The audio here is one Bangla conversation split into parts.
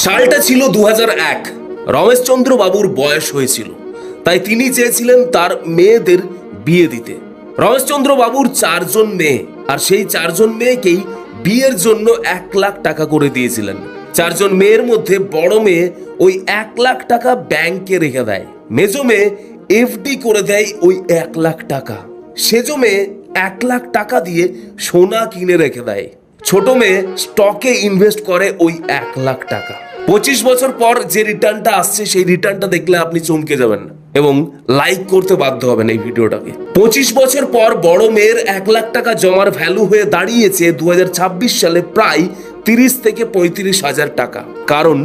সালটা ছিল 2001। রমেশচন্দ্র বাবুর বয়স হয়েছিল, তাই তিনি চেয়েছিলেন তার মেয়েদের বিয়ে দিতে। রমেশচন্দ্র বাবুর 4 জন মেয়ে, আর সেই 4 জন মেয়েকেই বিয়ের জন্য 1 লাখ টাকা করে দিয়েছিলেন। 4 জন মেয়ের মধ্যে বড় মেয়ে ওই 1 লাখ টাকা ব্যাংকে রেখে দেয়, মেজো মেয়ে এফডি করে দেয় ওই 1 লাখ টাকা, সেজো মেয়ে 1 লাখ টাকা দিয়ে সোনা কিনে রেখে দেয়, ছোট মেয়ে স্টকে ইনভেস্ট করে ওই 1 লাখ টাকা। 25 বছর পর যে রিটার্নটা আসছে সেই রিটার্নটা দেখলে আপনি চমকে যাবেন এবং লাইক করতে বাধ্য হবেন এই ভিডিওটাকে। 25 বছর পর বড় মেয়ের 1 লাখ টাকা জমার ভ্যালু হয়ে দাঁড়িয়েছে 2026 সালে প্রায় 30 থেকে 35 হাজার টাকা, কারণ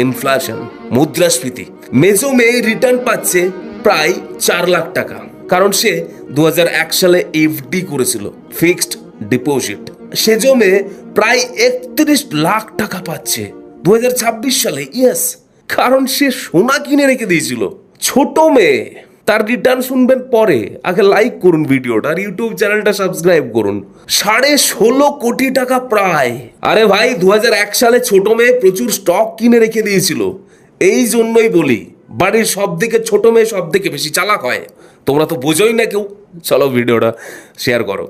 ইনফ্লেশন, মুদ্রাস্ফীতি। মেজো মেয়ে রিটার্ন পাচ্ছে প্রায় 4 লাখ টাকা, কারণ সে 2001 সালে এফডি করেছিল, ফিক্সড ডিপোজিট। সেজো মেয়ে প্রায় 31 লাখ টাকা পাচ্ছে 2026 সালে, ইয়েস, কারণ সে সোনা কিনে রেখে দিয়েছিল। ছোট মেয়ে, তার রিটার্ন শুনবেন পরে, আগে লাইক করুন ভিডিওটা আর ইউটিউব চ্যানেলটা সাবস্ক্রাইব করুন। 16.5 কোটি টাকা প্রায়। আরে ভাই, 2001 সালে ছোট মেয়ে প্রচুর স্টক কিনে রেখে দিয়েছিল। এই জন্যই বলি বাড়ির সব থেকে ছোট মেয়ে সব থেকে বেশি চালাক হয়। তোমরা তো বোঝোই না কেউ। চলো ভিডিওটা শেয়ার করো।